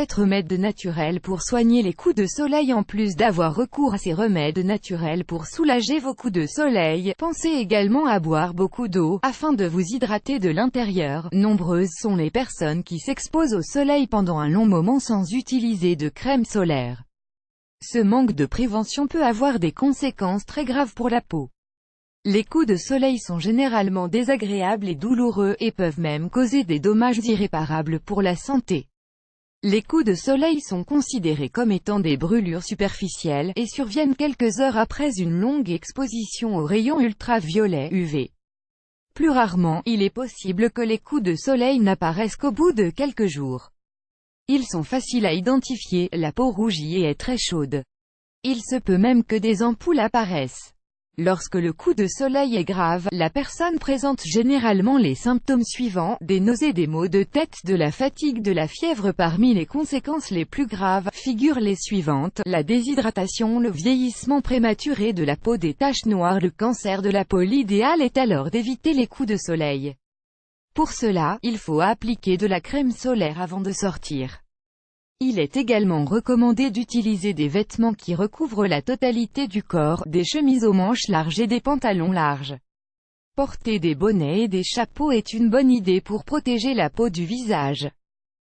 7 remèdes naturels pour soigner les coups de soleil. En plus d'avoir recours à ces remèdes naturels pour soulager vos coups de soleil, pensez également à boire beaucoup d'eau, afin de vous hydrater de l'intérieur. Nombreuses sont les personnes qui s'exposent au soleil pendant un long moment sans utiliser de crème solaire. Ce manque de prévention peut avoir des conséquences très graves pour la peau. Les coups de soleil sont généralement désagréables et douloureux, et peuvent même causer des dommages irréparables pour la santé. Les coups de soleil sont considérés comme étant des brûlures superficielles, et surviennent quelques heures après une longue exposition aux rayons ultraviolets UV. Plus rarement, il est possible que les coups de soleil n'apparaissent qu'au bout de quelques jours. Ils sont faciles à identifier, la peau rougit et est très chaude. Il se peut même que des ampoules apparaissent. Lorsque le coup de soleil est grave, la personne présente généralement les symptômes suivants: des nausées, des maux de tête, de la fatigue, de la fièvre. Parmi les conséquences les plus graves, figurent les suivantes: la déshydratation, le vieillissement prématuré de la peau, des taches noires, le cancer de la peau. L'idéal est alors d'éviter les coups de soleil. Pour cela, il faut appliquer de la crème solaire avant de sortir. Il est également recommandé d'utiliser des vêtements qui recouvrent la totalité du corps, des chemises aux manches larges et des pantalons larges. Porter des bonnets et des chapeaux est une bonne idée pour protéger la peau du visage.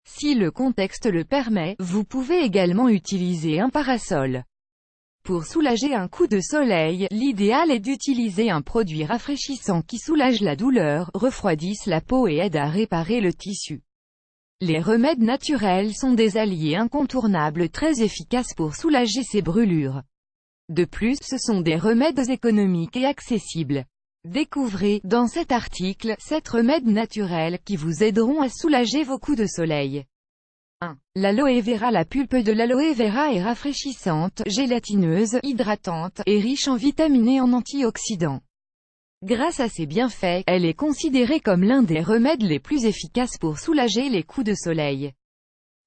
Si le contexte le permet, vous pouvez également utiliser un parasol. Pour soulager un coup de soleil, l'idéal est d'utiliser un produit rafraîchissant qui soulage la douleur, refroidisse la peau et aide à réparer le tissu. Les remèdes naturels sont des alliés incontournables très efficaces pour soulager ces brûlures. De plus, ce sont des remèdes économiques et accessibles. Découvrez, dans cet article, 7 remèdes naturels qui vous aideront à soulager vos coups de soleil. 1. L'aloe vera. La pulpe de l'aloe vera est rafraîchissante, gélatineuse, hydratante, et riche en vitamines et en antioxydants. Grâce à ses bienfaits, elle est considérée comme l'un des remèdes les plus efficaces pour soulager les coups de soleil.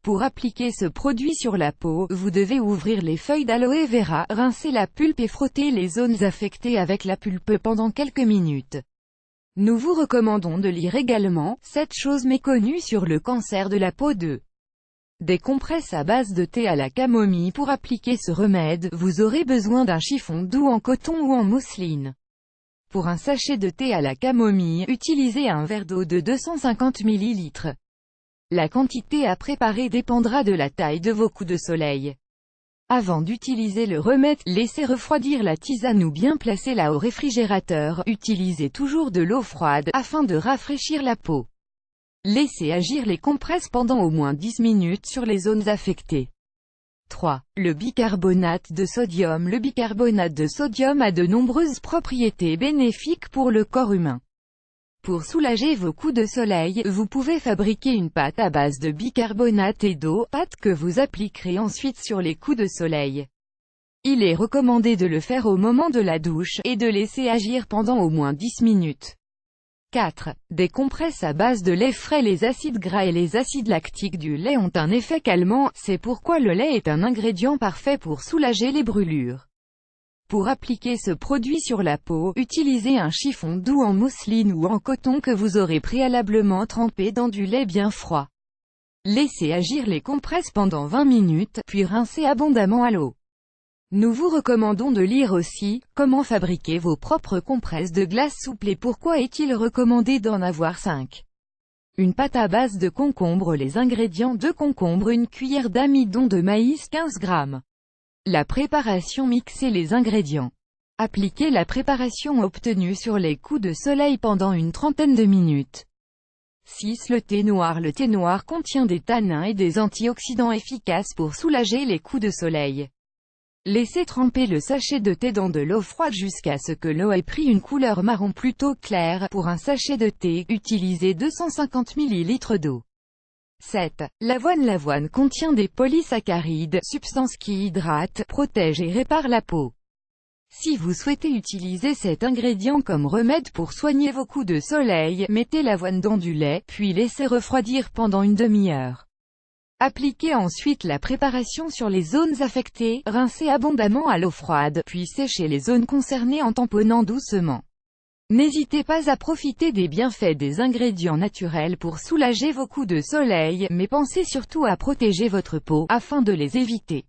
Pour appliquer ce produit sur la peau, vous devez ouvrir les feuilles d'aloe vera, rincer la pulpe et frotter les zones affectées avec la pulpe pendant quelques minutes. Nous vous recommandons de lire également « 7 choses méconnues sur le cancer de la peau ». Des compresses à base de thé à la camomille. Pour appliquer ce remède, vous aurez besoin d'un chiffon doux en coton ou en mousseline. Pour un sachet de thé à la camomille, utilisez un verre d'eau de 250 ml. La quantité à préparer dépendra de la taille de vos coups de soleil. Avant d'utiliser le remède, laissez refroidir la tisane ou bien placez-la au réfrigérateur. Utilisez toujours de l'eau froide, afin de rafraîchir la peau. Laissez agir les compresses pendant au moins 10 minutes sur les zones affectées. 3. Le bicarbonate de sodium. Le bicarbonate de sodium a de nombreuses propriétés bénéfiques pour le corps humain. Pour soulager vos coups de soleil, vous pouvez fabriquer une pâte à base de bicarbonate et d'eau, pâte que vous appliquerez ensuite sur les coups de soleil. Il est recommandé de le faire au moment de la douche, et de laisser agir pendant au moins 10 minutes. 4. Des compresses à base de lait frais. Les acides gras et les acides lactiques du lait ont un effet calmant, c'est pourquoi le lait est un ingrédient parfait pour soulager les brûlures. Pour appliquer ce produit sur la peau, utilisez un chiffon doux en mousseline ou en coton que vous aurez préalablement trempé dans du lait bien froid. Laissez agir les compresses pendant 20 minutes, puis rincez abondamment à l'eau. Nous vous recommandons de lire aussi « Comment fabriquer vos propres compresses de glace souple » et pourquoi est-il recommandé d'en avoir 5. Une pâte à base de concombre. Les ingrédients: 2 concombres, 1 cuillère d'amidon de maïs, 15 g. La préparation: mixez les ingrédients. Appliquez la préparation obtenue sur les coups de soleil pendant une trentaine de minutes. 6. Le thé noir. Le thé noir contient des tanins et des antioxydants efficaces pour soulager les coups de soleil. Laissez tremper le sachet de thé dans de l'eau froide jusqu'à ce que l'eau ait pris une couleur marron plutôt claire. Pour un sachet de thé, utilisez 250 ml d'eau. 7. L'avoine. L'avoine contient des polysaccharides, substances qui hydratent, protègent et réparent la peau. Si vous souhaitez utiliser cet ingrédient comme remède pour soigner vos coups de soleil, mettez l'avoine dans du lait, puis laissez refroidir pendant une demi-heure. Appliquez ensuite la préparation sur les zones affectées, rincez abondamment à l'eau froide, puis séchez les zones concernées en tamponnant doucement. N'hésitez pas à profiter des bienfaits des ingrédients naturels pour soulager vos coups de soleil, mais pensez surtout à protéger votre peau, afin de les éviter.